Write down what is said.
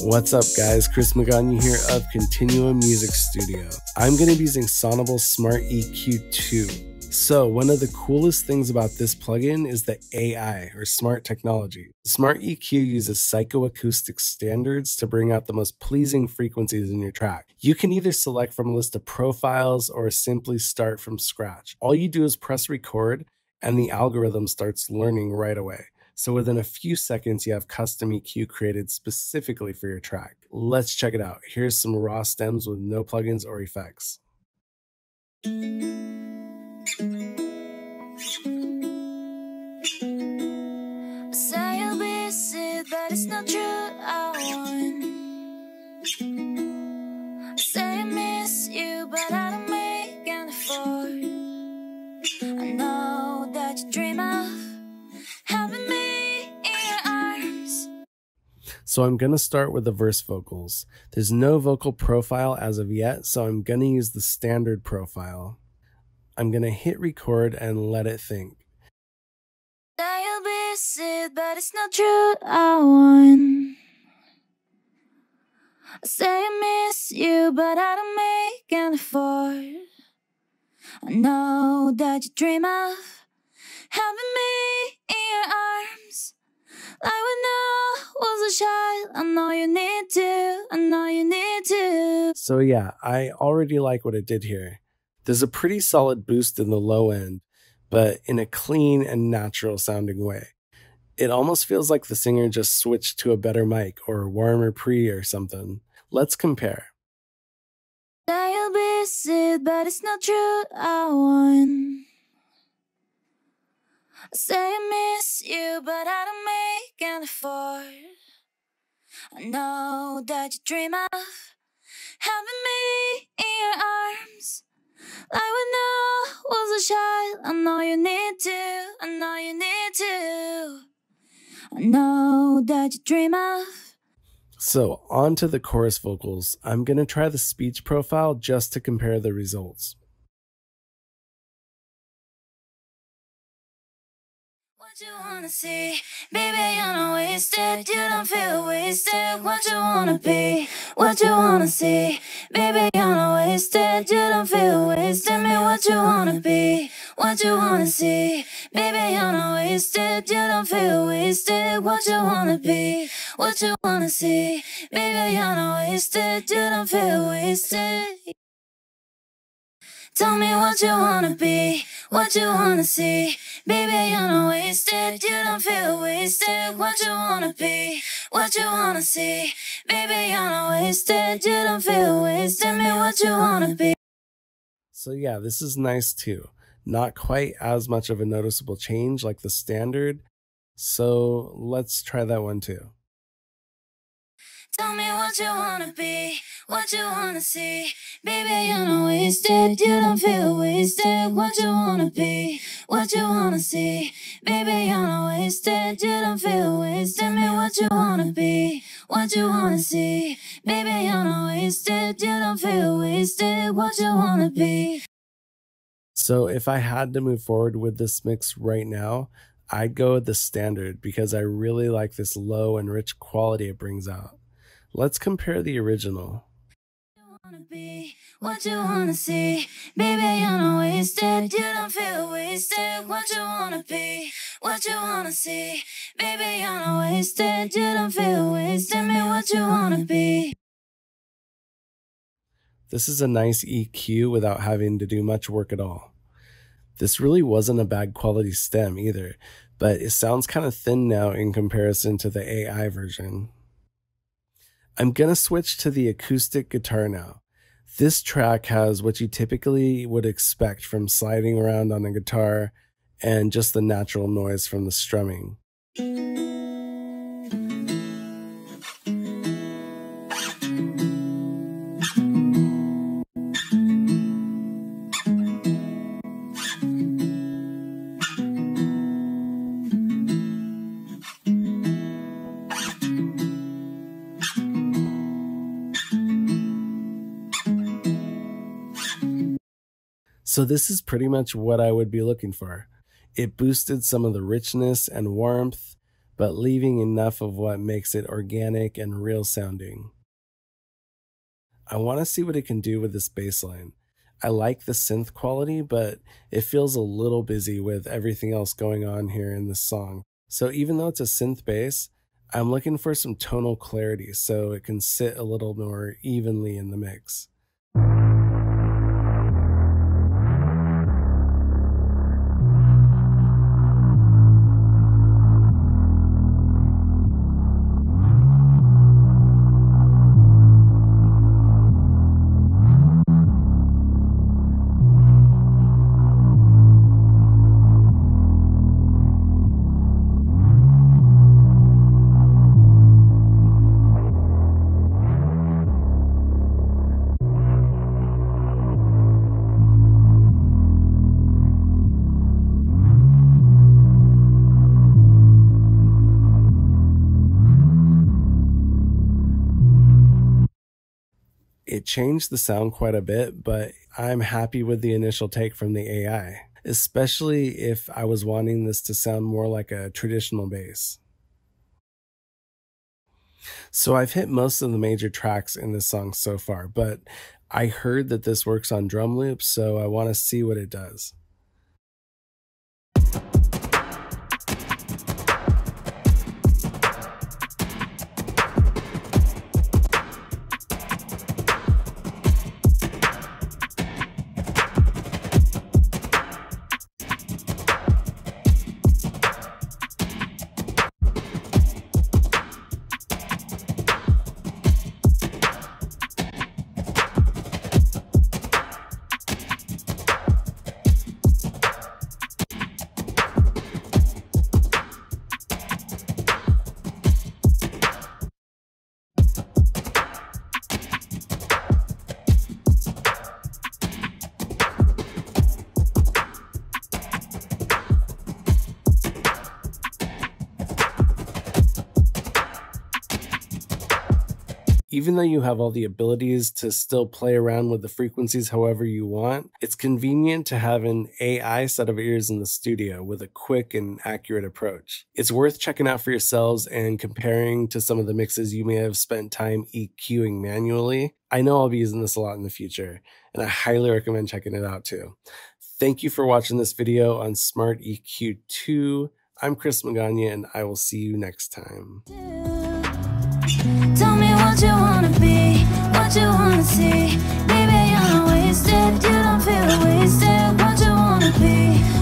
What's up guys, Chris Magana here of Continuum Music Studio. I'm going to be using Sonible's Smart EQ 2. So one of the coolest things about this plugin is the AI, or smart technology. Smart EQ uses psychoacoustic standards to bring out the most pleasing frequencies in your track. You can either select from a list of profiles or simply start from scratch. All you do is press record and the algorithm starts learning right away. So within a few seconds, you have custom EQ created specifically for your track. Let's check it out. Here's some raw stems with no plugins or effects. Say you'll be sick, but it's not true. I won. Say I miss you, but I don't make an effort. I know that you dream of having me in your arms. So I'm going to start with the verse vocals. There's no vocal profile as of yet, so I'm going to use the standard profile. I'm going to hit record and let it think. Say you'll be sick, but it's not true. I won. Say I miss you, but I don't make an effort. I know that you dream of having me in your arms. Like when I was a child, I know you need to, I know you need to. So yeah, I already like what it did here. There's a pretty solid boost in the low end, but in a clean and natural sounding way. It almost feels like the singer just switched to a better mic or a warmer pre or something. Let's compare. Say you'll be sick, but it's not true. I won. Say I miss you, but I don't make an effort. I know that you dream of having me in your arms. Like when I was a child, I know you need to, I know you need to. I know that you dream of. So on to the chorus vocals. I'm going to try the speech profile just to compare the results. What you wanna see, baby, you're not wasted. You don't feel wasted. What you wanna be, what you wanna see, baby, you're not wasted. You don't feel wasted. Me, what you wanna be, what you wanna see, baby, you're not wasted. You don't feel wasted. What you wanna be, what you wanna see, baby, you're not wasted. You don't feel wasted. Tell me what you wanna be, what you wanna see, baby, you're not wasted. You don't feel wasted. What you wanna be, what you wanna see, baby, you're not wasted. You don't feel wasted. Me, what you wanna be. So yeah, this is nice too. Not quite as much of a noticeable change like the standard. So let's try that one too. Tell me what you wanna be, what you wanna see, baby, you're not wasted. You don't feel wasted. What you wanna be, what you wanna see, baby, you're not wasted. You don't feel wasted. Me, what you wanna be, what you wanna see, baby, you're not wasted. You don't feel wasted. What you wanna be. So if I had to move forward with this mix right now, I'd go with the standard because I really like this low and rich quality it brings out. Let's compare the original. Be what you wanna see, baby, you're not wasted. You don't feel wasted. What you wanna be, what you wanna see, baby, you're not wasted. You don't feel wasted. Me, what you wanna be. This is a nice EQ without having to do much work at all. This really wasn't a bad quality stem either, but it sounds kind of thin now in comparison to the AI version. I'm gonna switch to the acoustic guitar now. This track has what you typically would expect from sliding around on a guitar and just the natural noise from the strumming. So this is pretty much what I would be looking for. It boosted some of the richness and warmth, but leaving enough of what makes it organic and real sounding. I want to see what it can do with this bass line. I like the synth quality, but it feels a little busy with everything else going on here in this song. So even though it's a synth bass, I'm looking for some tonal clarity so it can sit a little more evenly in the mix. It changed the sound quite a bit, but I'm happy with the initial take from the AI, especially if I was wanting this to sound more like a traditional bass. So I've hit most of the major tracks in this song so far, but I heard that this works on drum loops, so I want to see what it does. Even though you have all the abilities to still play around with the frequencies however you want, it's convenient to have an AI set of ears in the studio with a quick and accurate approach. It's worth checking out for yourselves and comparing to some of the mixes you may have spent time EQing manually. I know I'll be using this a lot in the future, and I highly recommend checking it out too. Thank you for watching this video on Smart EQ 2. I'm Chris Magana, and I will see you next time. Tell me what you wanna be, what you wanna see. Baby, you're not wasted, you don't feel wasted. What you wanna be.